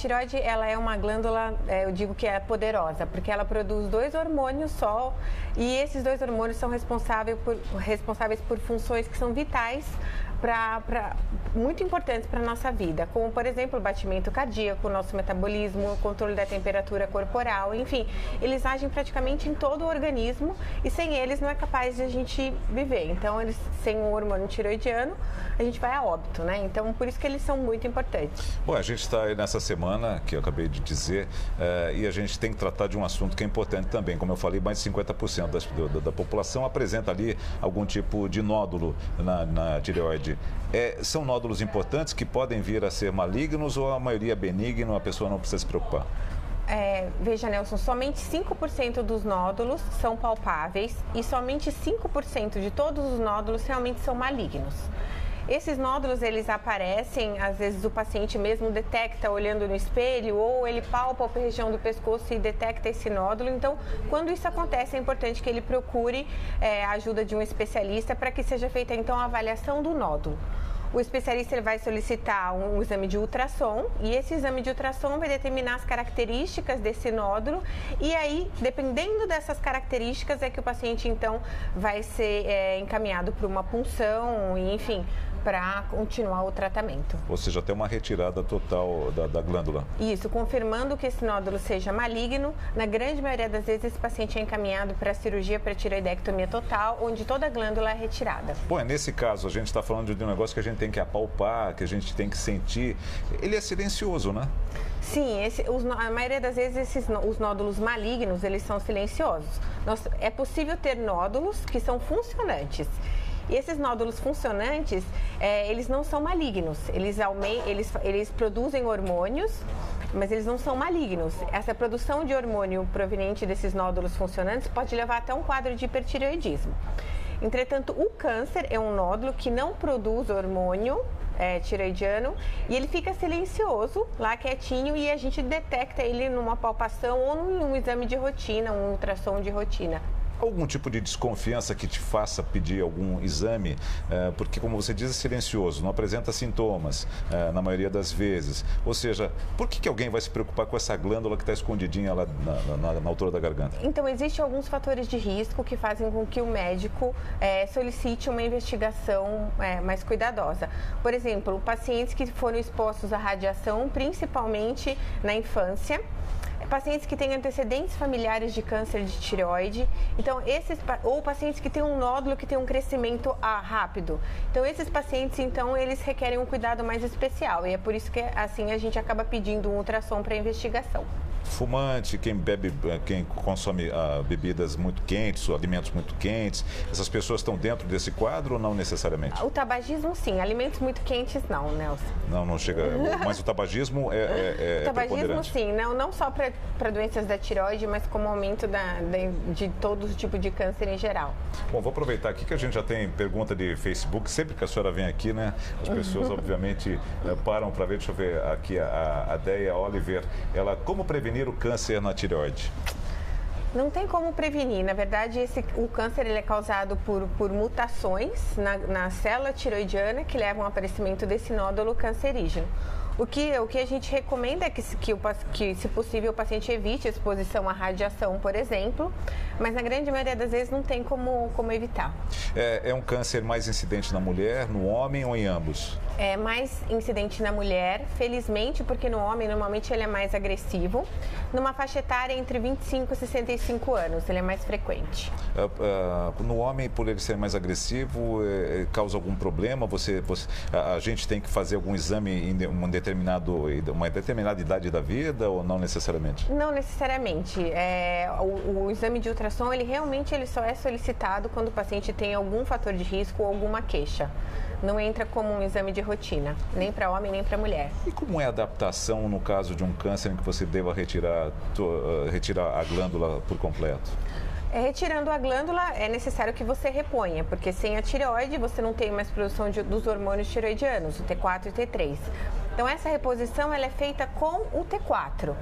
tireoide, ela é uma glândula, eu digo que é poderosa, porque ela produz 2 hormônios só, e esses 2 hormônios são responsáveis por funções que são vitais, muito importantes para a nossa vida, como, por exemplo, o batimento cardíaco, o nosso metabolismo, o controle da temperatura corporal, enfim, eles agem praticamente em todo o organismo e sem eles não é capaz de a gente viver. Então, sem o hormônio tireoidiano, a gente vai a óbito, né? Então, por isso que eles são muito importantes. Bom, a gente está aí nessa semana, que eu acabei de dizer, e a gente tem que tratar de um assunto que é importante também. Como eu falei, mais de 50% da população apresenta ali algum tipo de nódulo na tireoide. São nódulos importantes que podem vir a ser malignos ou a maioria benigno, a pessoa não precisa se preocupar? Veja, Nelson, somente 5% dos nódulos são palpáveis e somente 5% de todos os nódulos realmente são malignos. Esses nódulos, eles aparecem, às vezes o paciente mesmo detecta olhando no espelho ou ele palpa a região do pescoço e detecta esse nódulo. Então, quando isso acontece, é importante que ele procure a ajuda de um especialista para que seja feita, então, a avaliação do nódulo. O especialista ele vai solicitar um exame de ultrassom e esse exame de ultrassom vai determinar as características desse nódulo e aí, dependendo dessas características, é que o paciente, então, vai ser encaminhado para uma punção e, enfim, para continuar o tratamento. Ou seja, até uma retirada total da glândula. Isso, confirmando que esse nódulo seja maligno, na grande maioria das vezes esse paciente é encaminhado para a cirurgia para tireoidectomia total, onde toda a glândula é retirada. Bom, nesse caso, a gente está falando de um negócio que a gente tem que apalpar, que a gente tem que sentir. Ele é silencioso, né? Sim, a maioria das vezes os nódulos malignos, eles são silenciosos. É possível ter nódulos que são funcionantes. E esses nódulos funcionantes, eles não são malignos, eles produzem hormônios, mas eles não são malignos. Essa produção de hormônio proveniente desses nódulos funcionantes pode levar até um quadro de hipertireoidismo. Entretanto, o câncer é um nódulo que não produz hormônio tireoidiano e ele fica silencioso, lá quietinho, e a gente detecta ele numa palpação ou num exame de rotina, um ultrassom de rotina. Algum tipo de desconfiança que te faça pedir algum exame, porque, como você diz, é silencioso, não apresenta sintomas na maioria das vezes. Ou seja, por que alguém vai se preocupar com essa glândula que está escondidinha lá na altura da garganta? Então, existem alguns fatores de risco que fazem com que o médico solicite uma investigação mais cuidadosa. Por exemplo, pacientes que foram expostos à radiação, principalmente na infância, pacientes que têm antecedentes familiares de câncer de tireoide, ou pacientes que têm um nódulo que tem um crescimento rápido. Então, esses pacientes, então, eles requerem um cuidado mais especial e é por isso que, assim, a gente acaba pedindo um ultrassom para investigação. Fumante, quem consome bebidas muito quentes, alimentos muito quentes, essas pessoas estão dentro desse quadro ou não necessariamente? O tabagismo, sim. Alimentos muito quentes, não, Nelson. Não chega. Mas o tabagismo o tabagismo, sim. Não só para doenças da tireoide, mas como aumento de todo tipo de câncer em geral. Bom, vou aproveitar aqui que a gente já tem pergunta de Facebook. Sempre que a senhora vem aqui, né, as pessoas, obviamente, param para ver. Deixa eu ver aqui a Deia Oliver. Como prevenir o câncer na tireoide? Não tem como prevenir. Na verdade, o câncer ele é causado por mutações na célula tireoidiana que levam ao aparecimento desse nódulo cancerígeno. O que a gente recomenda é que, se possível, o paciente evite a exposição à radiação, por exemplo, mas na grande maioria das vezes não tem como evitar. É um câncer mais incidente na mulher, no homem ou em ambos? É mais incidente na mulher, felizmente, porque no homem normalmente ele é mais agressivo. Numa faixa etária entre 25 e 65 anos, ele é mais frequente. No homem, por ele ser mais agressivo, causa algum problema? A gente tem que fazer algum exame em uma determinada idade da vida ou não necessariamente? Não necessariamente. O exame de ultrassom, ele só é solicitado quando o paciente tem algum fator de risco ou alguma queixa. Não entra como um exame de rotina, nem para homem, nem para mulher. E como é a adaptação no caso de um câncer em que você deva retirar a glândula por completo? Retirando a glândula, é necessário que você reponha, porque sem a tireoide você não tem mais produção dos hormônios tireoidianos, o T4 e o T3. Então, essa reposição ela é feita com o T4.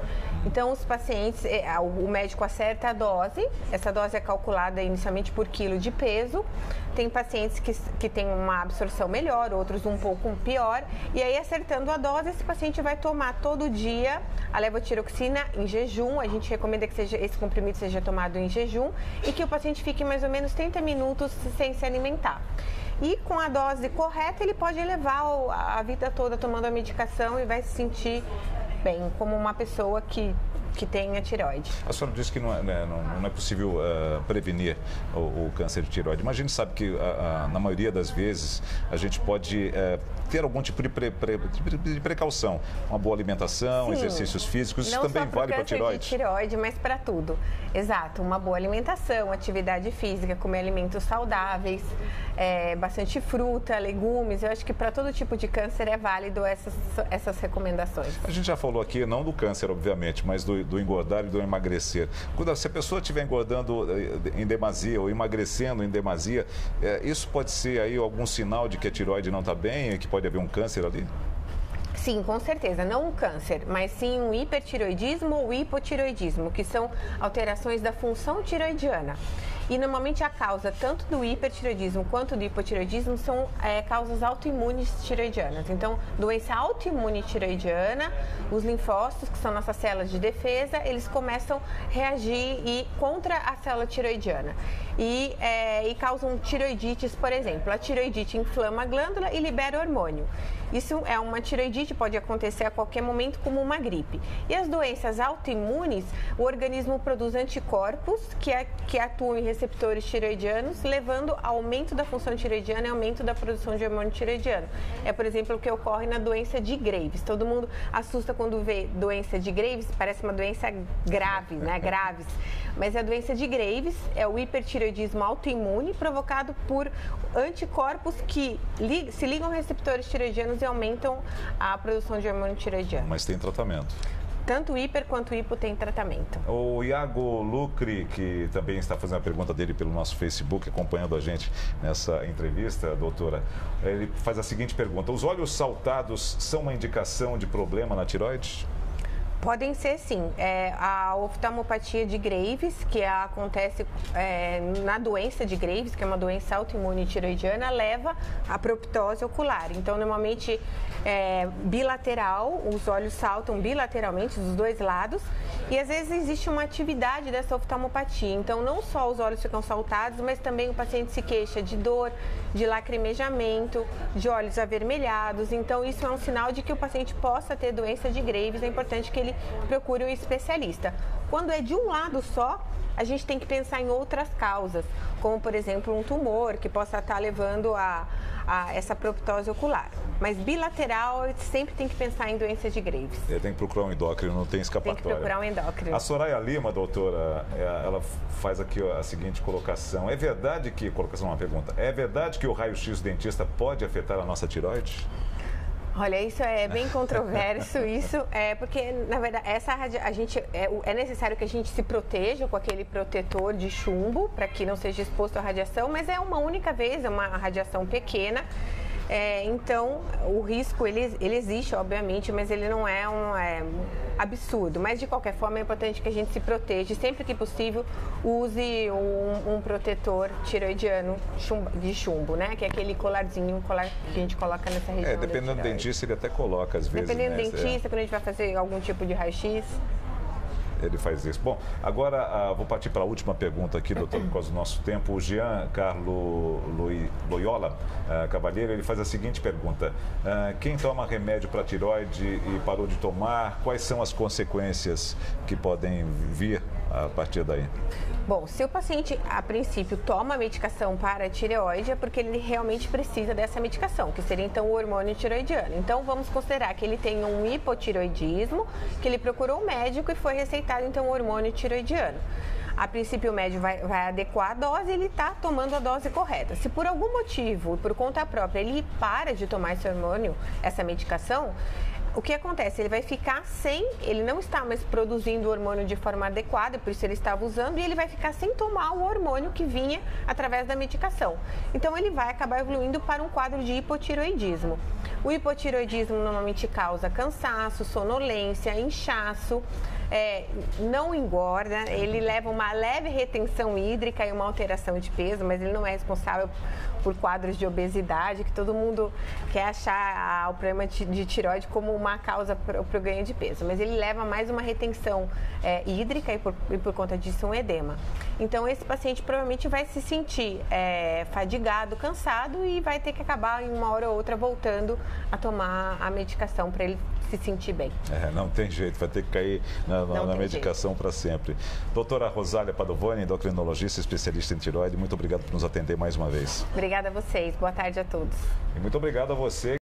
Então, os pacientes, o médico acerta a dose, essa dose é calculada inicialmente por quilo de peso. Tem pacientes que têm uma absorção melhor, outros um pouco pior. E aí, acertando a dose, esse paciente vai tomar todo dia a levotiroxina em jejum. A gente recomenda que esse comprimido seja tomado em jejum e que o paciente fique mais ou menos 30 minutos sem se alimentar. E com a dose correta, ele pode levar a vida toda tomando a medicação e vai se sentir bem, como uma pessoa que tem a tireoide. A senhora disse que não é possível prevenir o câncer de tireoide, mas a gente sabe que na maioria das vezes a gente pode ter algum tipo de precaução, uma boa alimentação, sim, exercícios físicos, isso também vale para a tireoide? Não só para tireoide, mas para tudo. Exato, uma boa alimentação, atividade física, comer alimentos saudáveis, bastante fruta, legumes. Eu acho que para todo tipo de câncer é válido essas recomendações. A gente já falou aqui, não do câncer, obviamente, mas do engordar e do emagrecer. Se a pessoa estiver engordando em demasia ou emagrecendo em demasia, isso pode ser aí algum sinal de que a tireoide não está bem e que pode haver um câncer ali? Sim, com certeza. Não um câncer, mas sim um hipertireoidismo ou hipotireoidismo, que são alterações da função tireoidiana. E normalmente a causa tanto do hipertireoidismo quanto do hipotireoidismo são causas autoimunes tireoidianas. Então, doença autoimune tireoidiana, os linfócitos, que são nossas células de defesa, eles começam a reagir contra a célula tireoidiana. E causam tireoidites, por exemplo. A tireoidite inflama a glândula e libera hormônio. Isso é uma tireoidite, pode acontecer a qualquer momento como uma gripe. E as doenças autoimunes, o organismo produz anticorpos que atuam em receptores tireoidianos, levando ao aumento da função tireoidiana e aumento da produção de hormônio tireoidiano. É, por exemplo, o que ocorre na doença de Graves. Todo mundo assusta quando vê doença de Graves, parece uma doença grave, né? Graves. Mas a doença de Graves é o hipertireoidismo autoimune provocado por anticorpos que se ligam a receptores tireoidianos e aumentam a produção de hormônio tireoidiano. Mas tem tratamento? Tanto o hiper quanto o hipo tem tratamento. O Iago Lucri, que também está fazendo a pergunta dele pelo nosso Facebook, acompanhando a gente nessa entrevista, doutora, ele faz a seguinte pergunta: os olhos saltados são uma indicação de problema na tireoide? Podem ser, sim. A oftalmopatia de Graves, que acontece na doença de Graves, que é uma doença autoimune tireoidiana, leva à proptose ocular. Então, normalmente, bilateral, os olhos saltam bilateralmente dos dois lados e, às vezes, existe uma atividade dessa oftalmopatia. Então, não só os olhos ficam saltados, mas também o paciente se queixa de dor, de lacrimejamento, de olhos avermelhados. Então, isso é um sinal de que o paciente possa ter doença de Graves. É importante que ele procure um especialista. Quando é de um lado só, a gente tem que pensar em outras causas, como, por exemplo, um tumor que possa estar levando a essa proptose ocular. Mas bilateral, sempre tem que pensar em doença de Graves. Tem que procurar um endócrino, não tem escapatória. Tem que procurar um endócrino. A Soraya Lima, doutora, ela faz aqui a seguinte colocação. É verdade que o raio-x do dentista pode afetar a nossa tireoide? Olha, isso é bem controverso, porque, na verdade, é necessário que a gente se proteja com aquele protetor de chumbo para que não seja exposto à radiação, mas é uma única vez, é uma radiação pequena. Então, o risco, ele existe, obviamente, mas ele não é absurdo. Mas, de qualquer forma, é importante que a gente se proteja. Sempre que possível, use um protetor tireoidiano de chumbo, né? Que é aquele colarzinho que a gente coloca nessa região. Dependendo do dentista, ele até coloca, às vezes. Dependendo do dentista, quando a gente vai fazer algum tipo de raio-x. Ele faz isso. Bom, agora vou partir para a última pergunta aqui, doutor, por causa do nosso tempo. O Jean Carlo Loyola Cavalheiro, ele faz a seguinte pergunta: quem toma remédio para tireoide e parou de tomar, quais são as consequências que podem vir a partir daí? Bom, se o paciente, a princípio, toma a medicação para a tireoide, é porque ele realmente precisa dessa medicação, que seria, então, o hormônio tireoidiano. Então, vamos considerar que ele tem um hipotireoidismo, que ele procurou um médico e foi receitado, então, o hormônio tireoidiano. A princípio, o médico vai adequar a dose e ele está tomando a dose correta. Se por algum motivo, por conta própria, ele para de tomar esse hormônio, essa medicação, O que acontece? Ele vai ficar ele não está mais produzindo o hormônio de forma adequada, por isso ele estava usando, e ele vai ficar sem tomar o hormônio que vinha através da medicação. Então ele vai acabar evoluindo para um quadro de hipotireoidismo. O hipotireoidismo normalmente causa cansaço, sonolência, inchaço, não engorda, ele leva uma leve retenção hídrica e uma alteração de peso, mas ele não é responsável por quadros de obesidade, que todo mundo quer achar o problema de tireoide como uma causa para o ganho de peso, mas ele leva mais uma retenção hídrica e por conta disso um edema. Então esse paciente provavelmente vai se sentir fadigado, cansado e vai ter que acabar em uma hora ou outra voltando a tomar a medicação para ele se sentir bem. Não tem jeito, vai ter que cair na medicação para sempre. Doutora Rosália Padovani, endocrinologista, especialista em tireoide, muito obrigado por nos atender mais uma vez. Obrigada a vocês, boa tarde a todos. E muito obrigado a você.